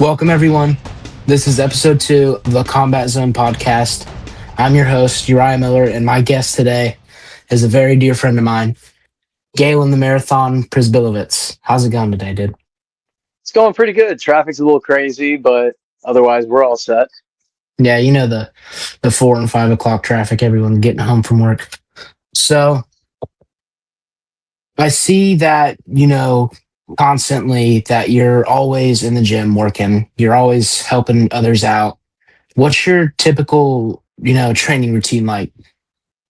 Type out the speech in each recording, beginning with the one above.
Welcome, everyone. This is episode 2 of the Combat Zone podcast. I'm your host, Uriah Miller, and my guest today is a very dear friend of mine, Galen the Marathon Prisbilovitz. How's it going today, dude? It's going pretty good. Traffic's a little crazy, but otherwise we're all set. Yeah, you know the 4 and 5 o'clock traffic, everyone getting home from work. So I see that, constantly that you're always in the gym working. You're always helping others out. What's your typical, training routine like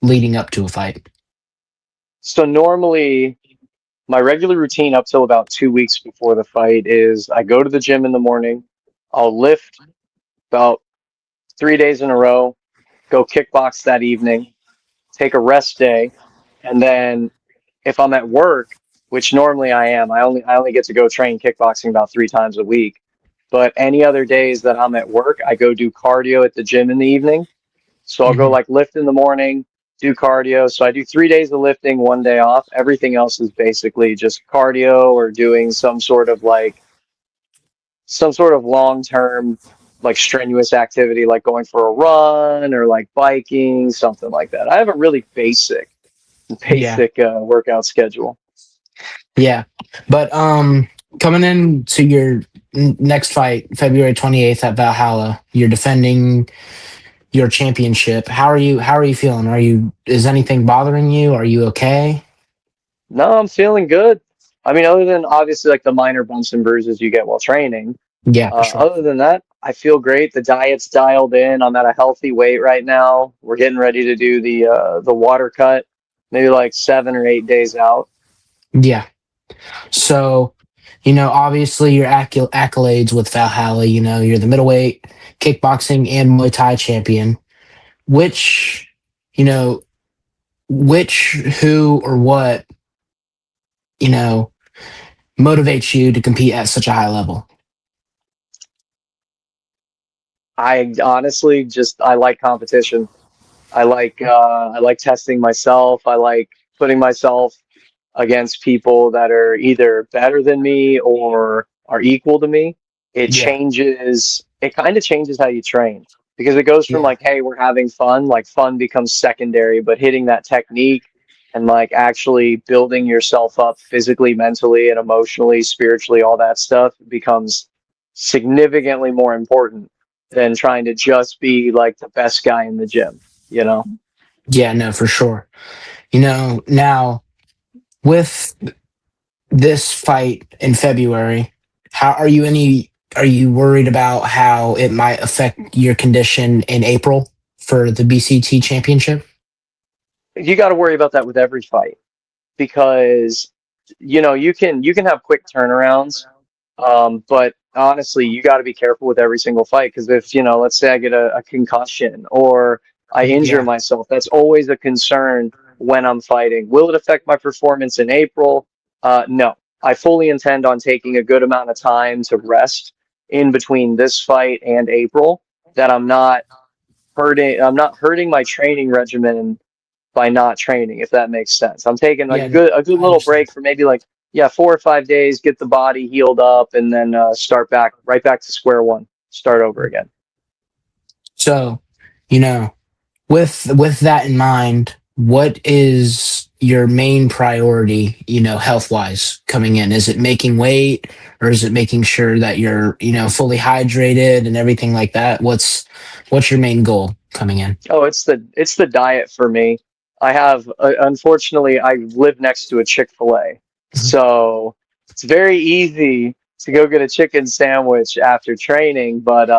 leading up to a fight? So normally my regular routine up till about 2 weeks before the fight is I go to the gym in the morning. I'll lift about 3 days in a row, go kickbox that evening, take a rest day, and then if I'm at work, which normally I am, I only get to go train kickboxing about 3 times a week. But any other days that I'm at work, I go do cardio at the gym in the evening. So I'll go Hmm. like lift in the morning, do cardio. So I do 3 days of lifting, 1 day off. Everything else is basically just cardio or doing some sort of long term like strenuous activity like going for a run or like biking, something like that. I have a really basic Yeah, basic workout schedule. yeah. But coming into your next fight, February 28th at Valhalla, you're defending your championship. How are you feeling? Is anything bothering you? Are you okay? No, I'm feeling good. I mean, other than obviously like the minor bumps and bruises you get while training, Yeah, for sure. other than that, I feel great. The diet's dialed in. I'm at a healthy weight right now. We're getting ready to do the water cut, maybe like 7 or 8 days out. Yeah. So, obviously your accolades with Valhalla, you're the middleweight kickboxing and Muay Thai champion. Which, you know, who, or what, you know, motivates you to compete at such a high level? I honestly just I like competition. I like testing myself. I like putting myself against people that are either better than me or are equal to me. Yeah. It kind of changes how you train because it goes from Yeah. like, hey, we're having fun, like fun becomes secondary, but hitting that technique and like actually building yourself up physically, mentally, and emotionally, spiritually, all that stuff becomes significantly more important than trying to just be like the best guy in the gym, you know? Yeah, no, for sure. Now with this fight in February, how are you worried about how it might affect your condition in April for the BCT championship? You got to worry about that with every fight because you can have quick turnarounds, but honestly you got to be careful with every single fight because if let's say I get a concussion or I injure Yeah. myself, that's always a concern when I'm fighting. Will it affect my performance in April? No, I fully intend on taking a good amount of time to rest in between this fight and April, that I'm not hurting my training regimen by not training, if that makes sense. I'm taking like a Yeah, good I little understand. break for maybe like, yeah, 4 or 5 days, get the body healed up, and then start back right back to square one, start over again. So, you know, with that in mind, what is your main priority, health wise coming in? Is it making weight, or is it making sure that you're, fully hydrated and everything like that? What's your main goal coming in? Oh, it's the diet for me. Unfortunately, I live next to a Chick-fil-A, Mhm. so it's very easy to go get a chicken sandwich after training, but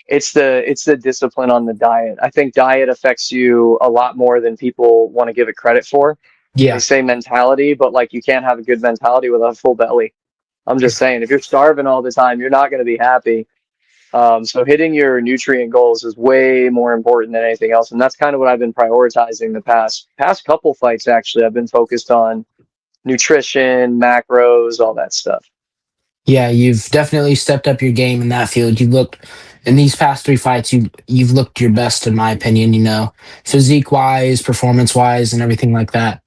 it's the discipline on the diet. I think diet affects you a lot more than people want to give it credit for. They Yeah. say mentality, but like you can't have a good mentality without a full belly. I'm just saying, if you're starving all the time, you're not going to be happy. So hitting your nutrient goals is way more important than anything else, and that's kind of what I've been prioritizing the past couple fights. Actually, I've been focused on nutrition, macros, all that stuff. Yeah, you've definitely stepped up your game in that field. You looked in these past 3 fights, you've looked your best in my opinion, physique wise, performance wise, and everything like that.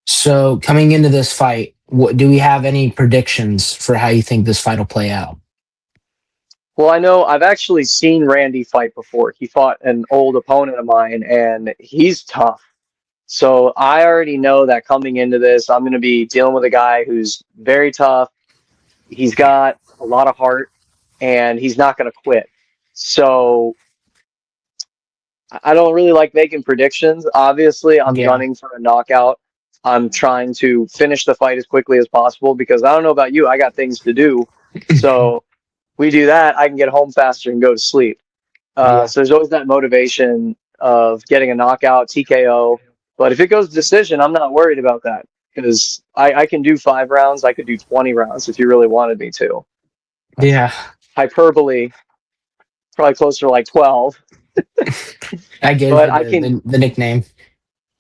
So coming into this fight, do we have any predictions for how you think this fight will play out? Well, I know I've actually seen Randy fight before. He fought an old opponent of mine, and he's tough. So I already know that coming into this, I'm going to be dealing with a guy who's very tough. He's got a lot of heart, and he's not going to quit. So I don't really like making predictions. Obviously, I'm Yeah. gunning for a knockout. I'm trying to finish the fight as quickly as possible because I don't know about you. I got things to do. So we do that, I can get home faster and go to sleep. Yeah. So there's always that motivation of getting a knockout, TKO. But if it goes decision, I'm not worried about that because I can do 5 rounds. I could do 20 rounds if you really wanted me to. Yeah. Hyperbole, probably closer to like 12. I gave But you I can, the nickname.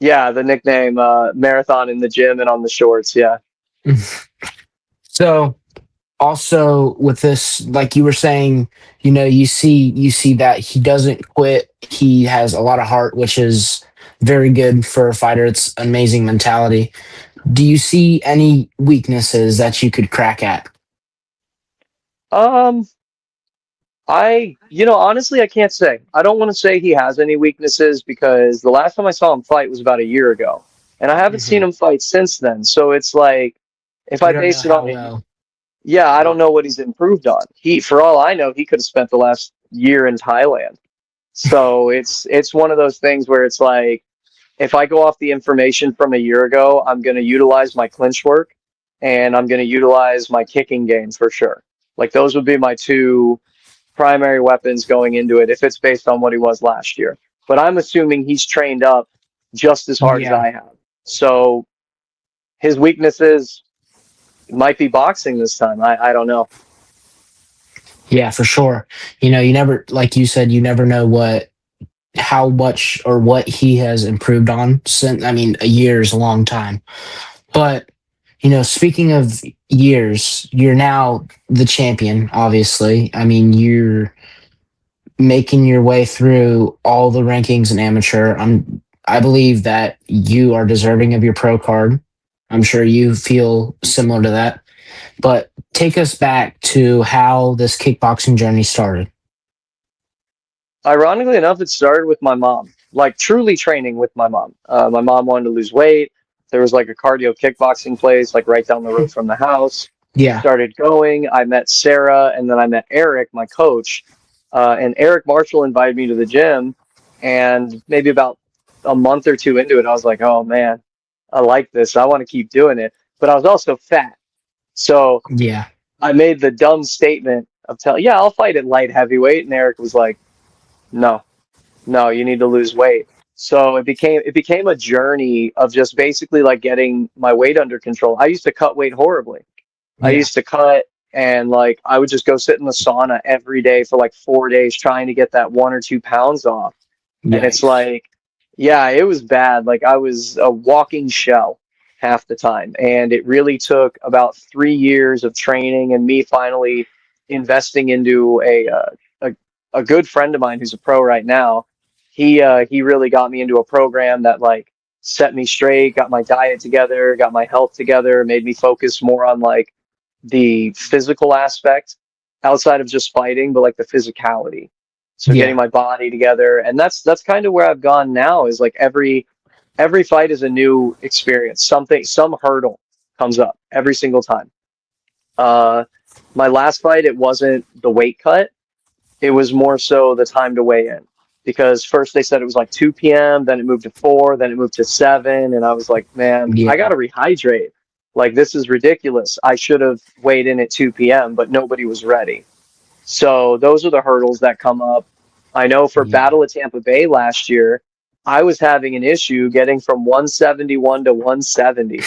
yeah, the nickname Marathon in the gym and on the shorts. Yeah. So also with this, like you were saying, you see that he doesn't quit. He has a lot of heart, which is very good for a fighter. It's amazing mentality. Do you see any weaknesses that you could crack at? Um, honestly, I can't say. I don't want to say he has any weaknesses because the last time I saw him fight was about a year ago, and I haven't seen Hmm. him fight since then. So it's like, if You I don't know base it how on a, well. yeah, I don't know what he's improved on. For all I know, he could have spent the last year in Thailand. So it's one of those things where it's like, if I go off the information from a year ago, I'm going to utilize my clinch work, and I'm going to utilize my kicking game for sure. Like those would be my two primary weapons going into it if it's based on what he was last year. But I'm assuming he's trained up just as hard as Yeah. I have. So his weaknesses might be boxing this time. I don't know. Yeah, for sure. You never, like you said, you never know how much or what he has improved on since, I mean, a year is a long time. But, speaking of years, you're now the champion, obviously. I mean, you're making your way through all the rankings in amateur. I believe that you are deserving of your pro card. I'm sure you feel similar to that. But take us back to how this kickboxing journey started. Ironically enough, it started with my mom, like truly training with my mom. My mom wanted to lose weight. There was like a cardio kickboxing place, like right down the road from the house. Yeah. Started going. I met Sarah, and then I met Eric, my coach. And Eric Marshall invited me to the gym. And maybe about a month or two into it, I was like, oh man, I like this. I want to keep doing it. But I was also fat. So Yeah. I made the dumb statement of telling, yeah, I'll fight at light heavyweight. And Eric was like, no, no, you need to lose weight. So it became a journey of just basically like getting my weight under control. I used to cut weight horribly. I Yeah. used to cut, and like I would just go sit in the sauna every day for like 4 days trying to get that 1 or 2 pounds off. And it's Yikes. like, yeah, it was bad. Like I was a walking shell half the time. And it really took about 3 years of training and me finally investing into a good friend of mine who's a pro right now. He really got me into a program that like set me straight, got my diet together, got my health together, made me focus more on like the physical aspect outside of just fighting, but like the physicality. So getting Yeah. my body together, and that's kind of where I've gone now. Is like every fight is a new experience. Some hurdle comes up every single time. Uh, my last fight, it wasn't the weight cut. It was more so the time to weigh in. Because first they said it was like 2 p.m., then it moved to 4, then it moved to 7, and I was like, man, I Yeah. gotta rehydrate. Like this is ridiculous. I should have weighed in at 2 p.m., but nobody was ready. So those are the hurdles that come up. I know for Yeah. Battle of Tampa Bay last year, I was having an issue getting from 171 to 170.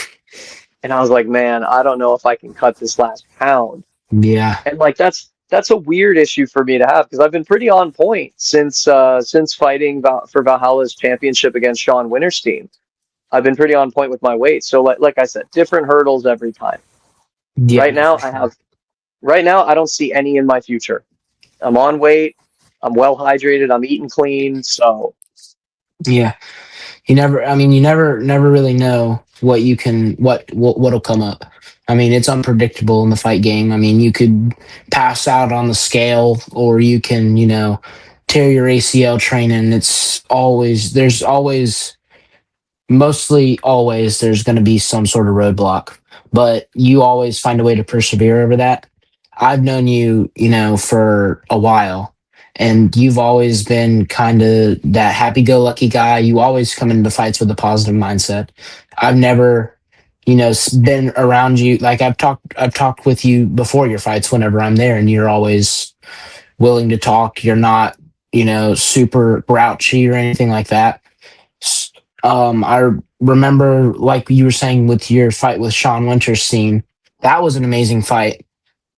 And I was like, man, I don't know if I can cut this last pound. Yeah. And like that's a weird issue for me to have because I've been pretty on point since fighting for Valhalla's championship against Sean Winterstein. I've been pretty on point with my weight. So like I said, different hurdles every time. Yeah. Right No, now for I sure. have right now I don't see any in my future. I'm on weight. I'm well hydrated. I'm eating clean. So Yeah. You never, I mean, you never really know what you can, what'll come up. I mean, it's unpredictable in the fight game. I mean, you could pass out on the scale, or you can, tear your ACL training. There's always, mostly always, there's going to be some sort of roadblock, but you always find a way to persevere over that. I've known you, for a while, and you've always been kind of that happy go lucky guy. You always come into fights with a positive mindset. I've never, been around you. Like I've talked with you before your fights whenever I'm there, and you're always willing to talk. You're not, super grouchy or anything like that. I remember, like you were saying with your fight with Sean Winterstein, that was an amazing fight.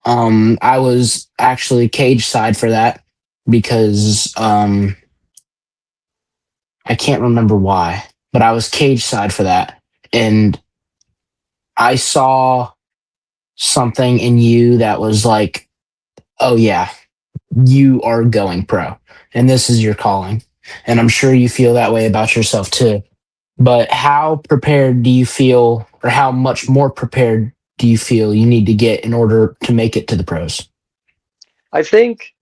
I was actually cage side for that because I can't remember why, but I was cage side for that. And I saw something in you that was like, oh, yeah, you are going pro and this is your calling. And I'm sure you feel that way about yourself too. But how prepared do you feel, or how much more prepared do you feel you need to get in order to make it to the pros? I think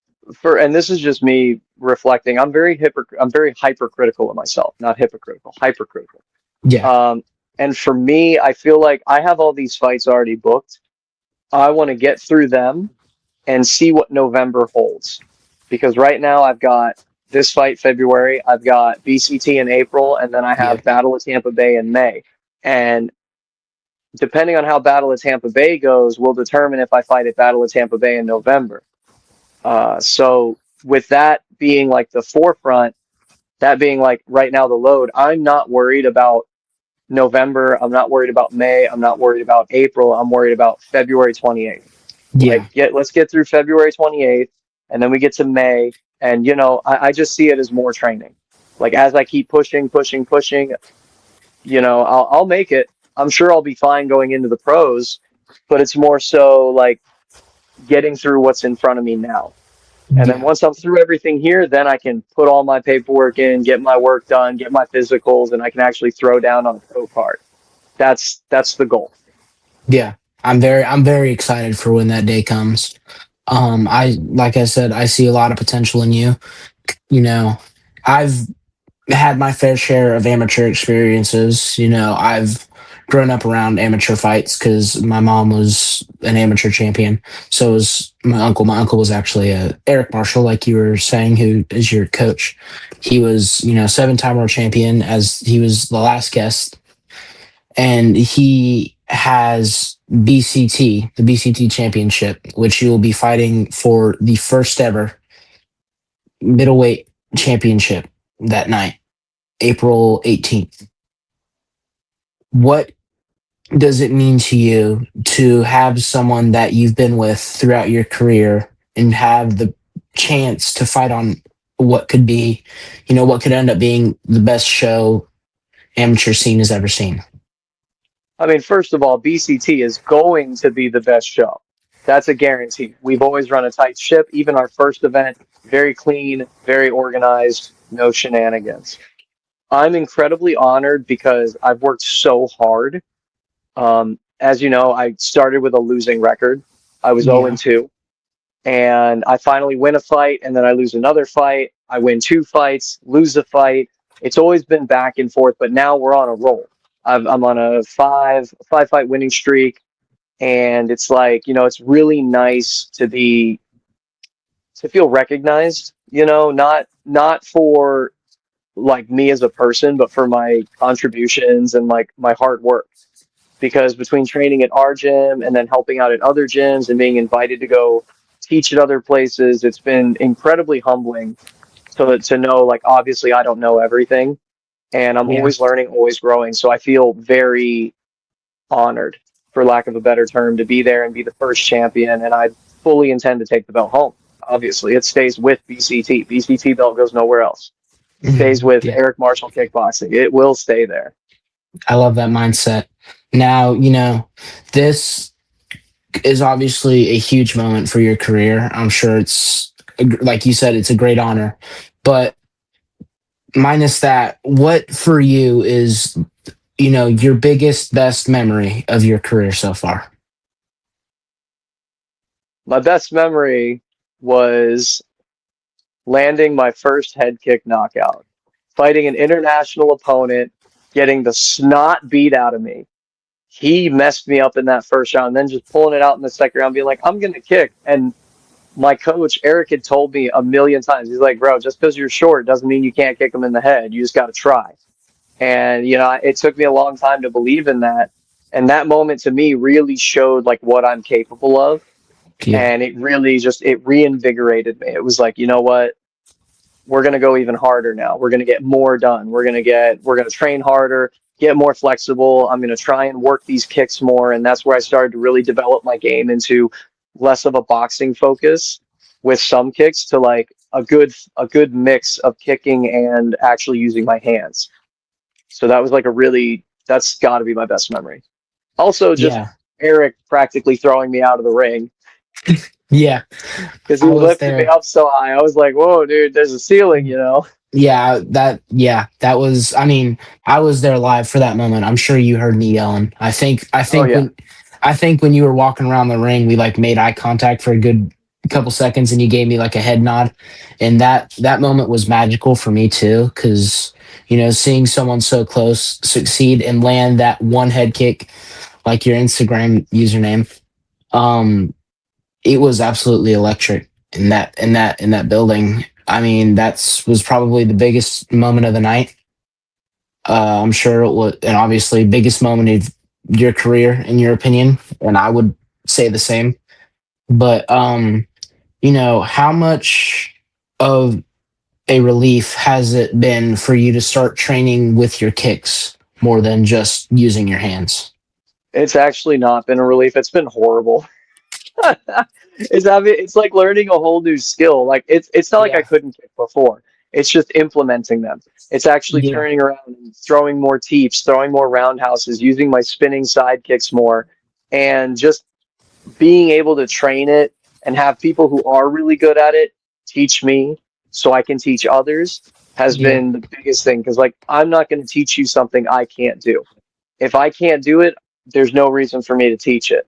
and this is just me reflecting. I'm very hypercritical of myself, not hypocritical, hypercritical. Yeah. Um, and for me, I feel like I have all these fights already booked. I want to get through them and see what November holds. Because right now I've got this fight February, I've got BCT in April, and then I Yeah. have Battle of Tampa Bay in May. And depending on how Battle of Tampa Bay goes, will determine if I fight at Battle of Tampa Bay in November. So with that being like the forefront, that being like right now the load, I'm not worried about November. I'm not worried about May. I'm not worried about April. I'm worried about February 28th. Yeah. Let's get through February 28th, and then we get to May. And I just see it as more training. Like as I keep pushing, pushing, pushing, I'll make it. I'm sure I'll be fine going into the pros, but it's more so like getting through what's in front of me now. And then Yeah. once I'm through everything here, then I can put all my paperwork in, get my work done, get my physicals, and I can actually throw down on a pro card. That's the goal. Yeah. I'm very excited for when that day comes. Like I said, I see a lot of potential in you. You know, I've had my fair share of amateur experiences. I've grown up around amateur fights because my mom was an amateur champion. So was my uncle. My uncle was actually Eric Marshall, like you were saying, who is your coach. He was, 7-time world champion, as he was the last guest. And he has the BCT championship, which you will be fighting for the first ever middleweight championship that night, April 18th. What does it mean to you to have someone that you've been with throughout your career and have the chance to fight on what could be, what could end up being the best show amateur scene has ever seen? I mean, first of all, BCT is going to be the best show. That's a guarantee. We've always run a tight ship. Even our first event, very clean, very organized, no shenanigans. I'm incredibly honored because I've worked so hard. As you know, I started with a losing record. I was 0 Yeah. and 2, and I finally win a fight, and then I lose another fight. I win 2 fights, lose a fight. It's always been back and forth, but now we're on a roll. I'm on a five fight winning streak, and it's like it's really nice to feel recognized. Not for like me as a person, but for my contributions and like my hard work. Because between training at our gym and then helping out at other gyms and being invited to go teach at other places, it's been incredibly humbling to know, like, obviously I don't know everything, and I'm Yeah. always learning, always growing. So I feel very honored, for lack of a better term, to be there and be the first champion. And I fully intend to take the belt home. Obviously, it stays with BCT. BCT belt goes nowhere else. Stays Mhm. with Yeah. Eric Marshall Kickboxing. It will stay there. I love that mindset. Now, this is obviously a huge moment for your career. I'm sure it's, like you said, it's a great honor. But minus that, what for you is, your biggest, best memory of your career so far? My best memory was landing my first head kick knockout, fighting an international opponent, getting the snot beat out of me. He messed me up in that first round, and then just pulling it out in the second round, being like, I'm going to kick. And my coach, Eric, had told me a million times, he's like, bro, just because you're short doesn't mean you can't kick him in the head. You just got to try. And, it took me a long time to believe in that. And that moment to me really showed like what I'm capable of. Yeah. And it really it reinvigorated me. It was like, you know what? We're going to go even harder now. We're going to get more done. We're going to train harder, get more flexible. I'm going to try and work these kicks more. And that's where I started to really develop my game into less of a boxing focus with some kicks to like a good mix of kicking and actually using my hands. So that was like that's got to be my best memory. Also, just Yeah. Eric practically throwing me out of the ring Yeah. because I he was lifted me there. up so high. I was like, "Whoa, dude! There's a ceiling," you know. That was, I mean, I was there live for that moment. I'm sure you heard me yelling. I Oh think yeah, when you were walking around the ring, we like made eye contact for a good couple seconds and you gave me like a head nod. And that moment was magical for me too, because seeing someone so close succeed and land that one head kick like your Instagram username, um, it was absolutely electric in that building. I mean, that's was probably the biggest moment of the night. I'm sure it was, and obviously biggest moment of your career, in your opinion, and I would say the same. But how much of a relief has it been for you to start training with your kicks more than just using your hands? it's actually not been a relief. It's been horrible. It's like learning a whole new skill. Like it's not like I Yeah, couldn't kick before. It's just implementing them. It's actually yeah, turning around and throwing more teeps, throwing more roundhouses, using my spinning side kicks more, and just being able to train it and have people who are really good at it teach me so I can teach others has yeah, been the biggest thing. Because like I'm not going to teach you something I can't do. If I can't do it, there's no reason for me to teach it.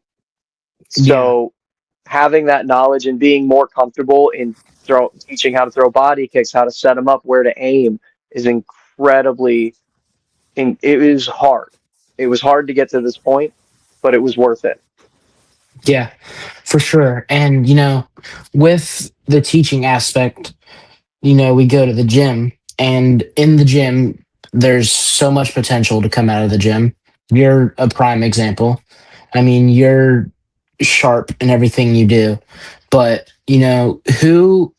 yeah, So having that knowledge and being more comfortable in teaching how to throw body kicks, how to set them up, where to aim is incredibly. It was hard. It was hard to get to this point, but it was worth it. yeah, for sure. And with the teaching aspect, we go to the gym, and in the gym, there's so much potential to come out of the gym. You're a prime example. I mean, you're sharp in everything you do, but who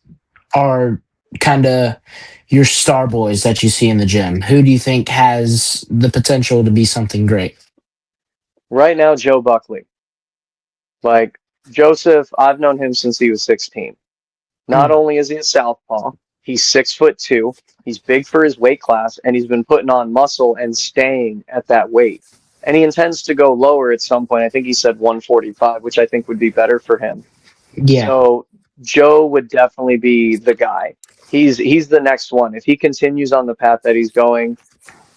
are kind of your star boys that you see in the gym? Who do you think has the potential to be something great? Right now, Joe Buckley, like Joseph, I've known him since he was 16. Not Mm, only is he a southpaw, he's 6'2". He's big for his weight class, and he's been putting on muscle and staying at that weight. And he intends to go lower at some point. I think he said 145, which I think would be better for him. yeah, So Joe would definitely be the guy. He's the next one. If he continues on the path that he's going,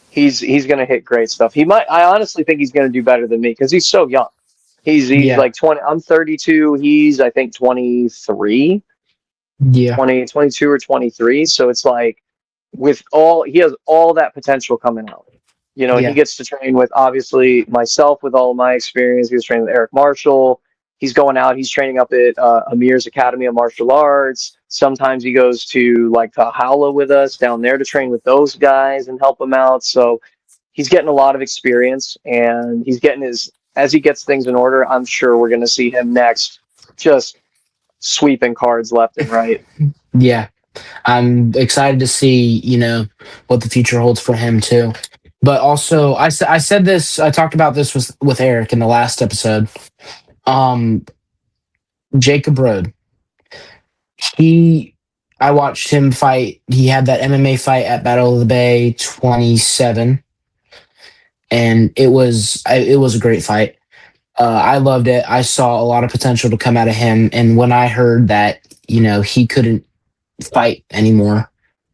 he's going to hit great stuff. He might. I honestly think he's going to do better than me because he's so young. He's yeah, like 20. I'm 32. He's I think 23, yeah, 22 or 23. So it's like he has all that potential coming out. And he yeah, gets to train with obviously myself with all of my experience. He was training with Eric Marshall. He's going out. He's training up at Amir's Academy of Martial Arts. Sometimes he goes to like Valhalla with us down there to train with those guys and help them out. So he's getting a lot of experience, and he's getting as he gets things in order. I'm sure we're going to see him next, just sweeping cards left and right. yeah. I'm excited to see, what the future holds for him too. But also, I said this, I talked about this with Eric in the last episode. Um, Jacob Rode, he, I watched him fight. He had that MMA fight at Battle of the Bay 27, and it was a great fight. I loved it. I saw a lot of potential to come out of him, and when I heard that, he couldn't fight anymore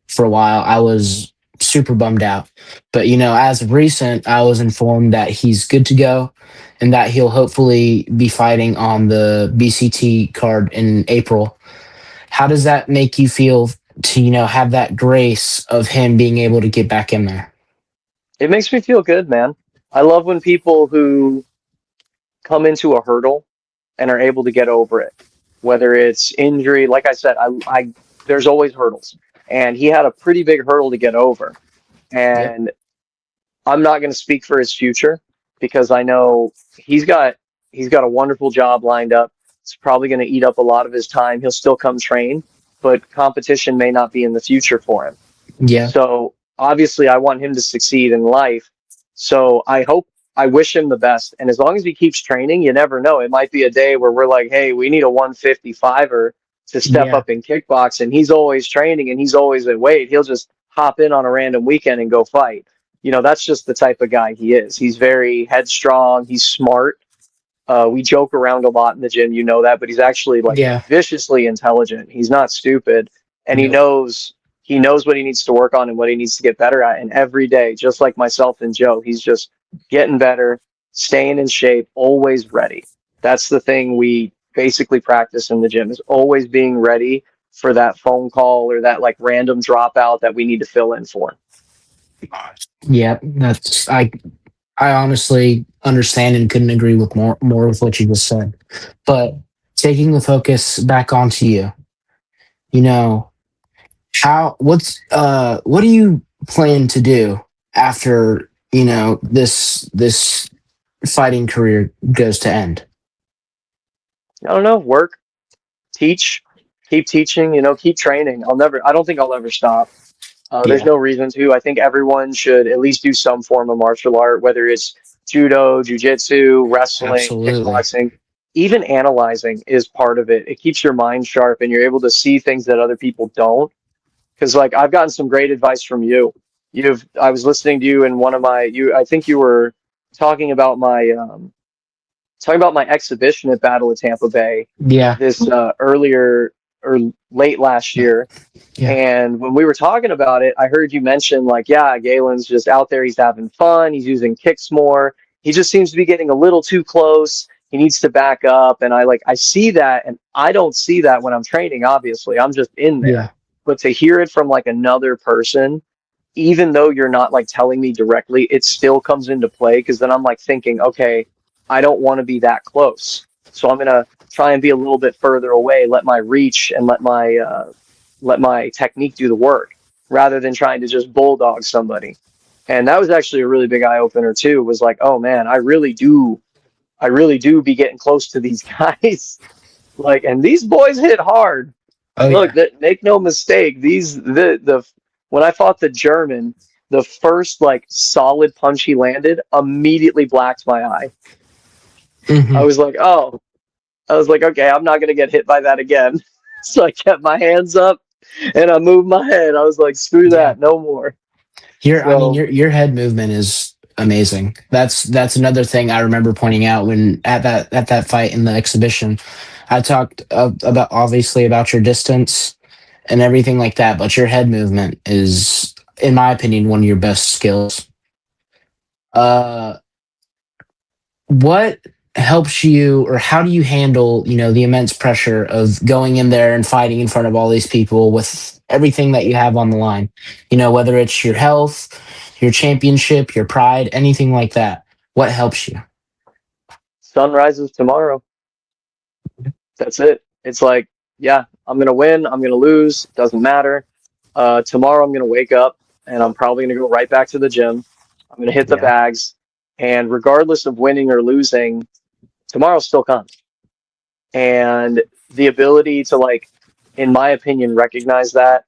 for a while, I was super bummed out. But as of recent, I was informed that he's good to go, and that he'll hopefully be fighting on the BCT card in April. How does that make you feel to have that grace of him being able to get back in there? It makes me feel good, man. I love when people who come into a hurdle and are able to get over it, whether it's injury. Like I said, I there's always hurdles, and he had a pretty big hurdle to get over. Yep. And I'm not going to speak for his future because I know he's got a wonderful job lined up. It's probably going to eat up a lot of his time. He'll still come train, but competition may not be in the future for him. Yeah. So obviously, I want him to succeed in life. So I wish him the best. And as long as he keeps training, you never know. It might be a day where we're like, hey, we need a 155er to step Yeah. up in kickbox. And he's always training and he's always at weight. He'll just hop in on a random weekend and go fight. That's just the type of guy he is. He's very headstrong. He's smart. We joke around a lot in the gym, that, but he's actually like Yeah. viciously intelligent. He's not stupid, and Nope. he knows what he needs to work on and what he needs to get better at. And every day, just like myself and Joe, he's just getting better, staying in shape, always ready. That's the thing we basically practice in the gym, is always being ready for that phone call or that like random dropout that we need to fill in for. Yeah, I honestly understand and couldn't agree with more with what you just said. But taking the focus back onto you, you know, what do you plan to do after, this fighting career goes to end? I don't know, work, teach, keep teaching, keep training. I don't think I'll ever stop. There's Yeah, no reason to. I think everyone should at least do some form of martial art, whether it's judo, jujitsu, wrestling, absolutely. kickboxing. Even analyzing is part of it. It keeps your mind sharp and you're able to see things that other people don't. Because like I've gotten some great advice from you. I was listening to you in one of I think you were talking about my exhibition at Battle of Tampa Bay Yeah, this earlier or late last year. yeah, And when we were talking about it, I heard you mention like, yeah, Galen's just out there. He's having fun. He's using kicks more. He just seems to be getting a little too close. He needs to back up. And I see that, and I don't see that when I'm training. Obviously, I'm just in there. yeah, But to hear it from like another person, even though you're not like telling me directly, it still comes into play because then I'm like thinking, okay, I don't want to be that close. So I'm gonna try and be a little bit further away, let my reach and let my technique do the work rather than trying to just bulldog somebody. And that was actually a really big eye opener too. Was like, oh man, I really do be getting close to these guys. Like, and these boys hit hard. oh Look, yeah. that make no mistake. The when I fought the German, the first like solid punch he landed immediately blacked my eye. I Hmm. was like, oh, I was like, okay, I'm not gonna get hit by that again. So I kept my hands up and I moved my head. I was like, screw Yeah. that, no more. I mean, So your head movement is amazing. That's another thing I remember pointing out when at that fight in the exhibition. I talked about obviously about your distance and everything like that, but your head movement is, in my opinion, one of your best skills. Uh, what helps you, or how do you handle, the immense pressure of going in there and fighting in front of all these people with everything that you have on the line? Whether it's your health, your championship, your pride, anything like that. What helps you? sun rises tomorrow. That's it. It's like, yeah, I'm gonna win, I'm gonna lose, doesn't matter. Tomorrow I'm gonna wake up and I'm probably gonna go right back to the gym. I'm gonna hit the Yeah. bags, and regardless of winning or losing, tomorrow still comes. And the ability to like, in my opinion, recognize that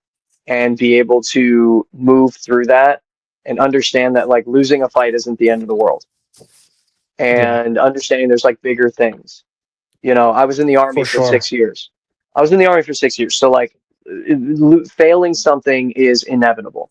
and be able to move through that and understand that like losing a fight isn't the end of the world, Yeah. and understanding there's like bigger things. I was in the army For for sure. 6 years. I was in the army for 6 years. So like failing something is inevitable.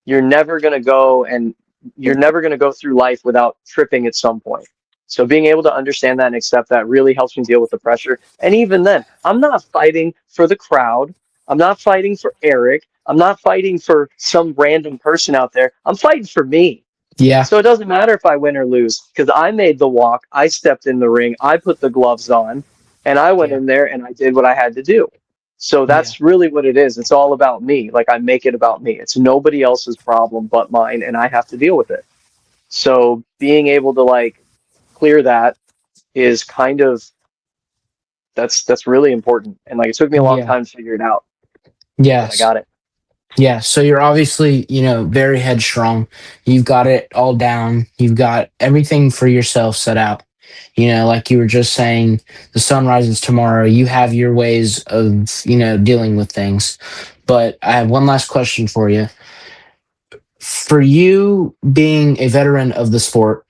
You're never going to go and you're never going to go through life without tripping at some point. So being able to understand that and accept that really helps me deal with the pressure. And even then, I'm not fighting for the crowd. I'm not fighting for Eric. I'm not fighting for some random person out there. I'm fighting for me. Yeah. So it doesn't matter if I win or lose because I made the walk. I stepped in the ring. I put the gloves on and I went Yeah. in there and I did what I had to do. So Yeah. that's really what it is. It's all about me. Like I make it about me. It's nobody else's problem but mine and I have to deal with it. So being able to like clear that is kind of that's really important. And like it took me a long Yeah. time to figure it out, but I Yes. got it. Yeah. So you're obviously, very headstrong. You've got it all down. You've got everything for yourself set out. Like you were just saying, the sun rises tomorrow. You have your ways of, dealing with things. But I have one last question for you. For you being a veteran of the sport,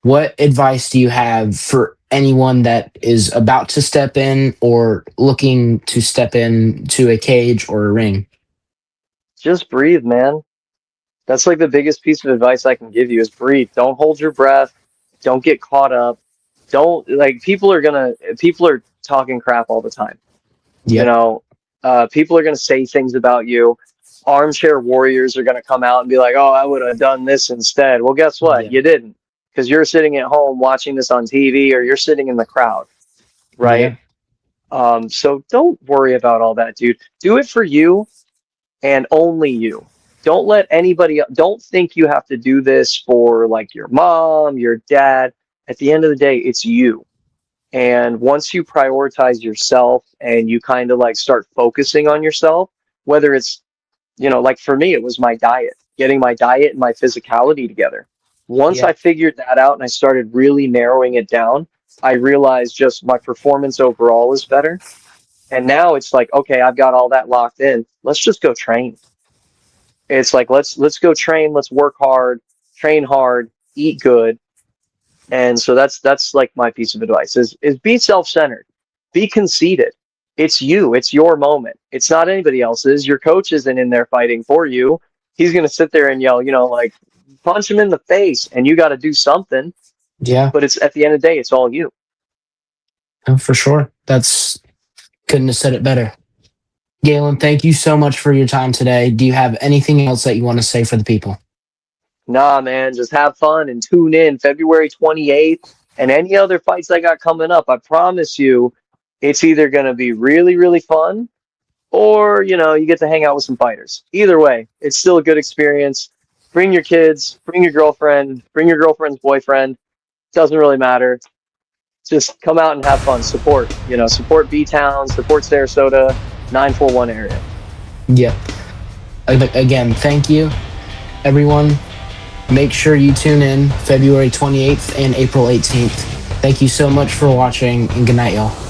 what advice do you have for anyone that is about to step in or looking to step in to a cage or a ring? Just breathe, man. That's like the biggest piece of advice I can give you is breathe. Don't hold your breath. Don't get caught up. Don't like people are talking crap all the time. You Yep. know, people are gonna say things about you. Armchair warriors are gonna come out and be like, "Oh, I would have done this instead." Well, guess what? Yeah. You didn't, because you're sitting at home watching this on TV or you're sitting in the crowd, Yeah. right? So don't worry about all that, dude. Do it for you and only you. Don't let anybody, don't think you have to do this for like your mom, your dad. At the end of the day, it's you. And once you prioritize yourself and you kind of like start focusing on yourself, whether it's, like for me, it was my diet, getting my diet and my physicality together. Once Yeah. I figured that out and I started really narrowing it down, I realized just my performance overall is better. And now it's like, okay, I've got all that locked in. Let's just go train. It's like let's go train, let's work hard, train hard, eat good. And so that's like my piece of advice is be self-centered. Be conceited. It's you, it's your moment. It's not anybody else's. Your coach isn't in there fighting for you. He's going to sit there and yell, like punch him in the face and you got to do something, Yeah. but it's at the end of the day it's all you. For sure. Couldn't have said it better. Galen, thank you so much for your time today. Do you have anything else that you want to say for the people? Nah, man, just have fun and tune in February 28th and any other fights I got coming up. I promise you, it's either going to be really, really fun or, you get to hang out with some fighters. Either way, it's still a good experience. Bring your kids, bring your girlfriend, bring your girlfriend's boyfriend. Doesn't really matter. Just come out and have fun. Support B-Town, support Sarasota, 941 area. Yeah. Again, thank you, everyone. Make sure you tune in February 28th and April 18th. Thank you so much for watching, and good night, y'all.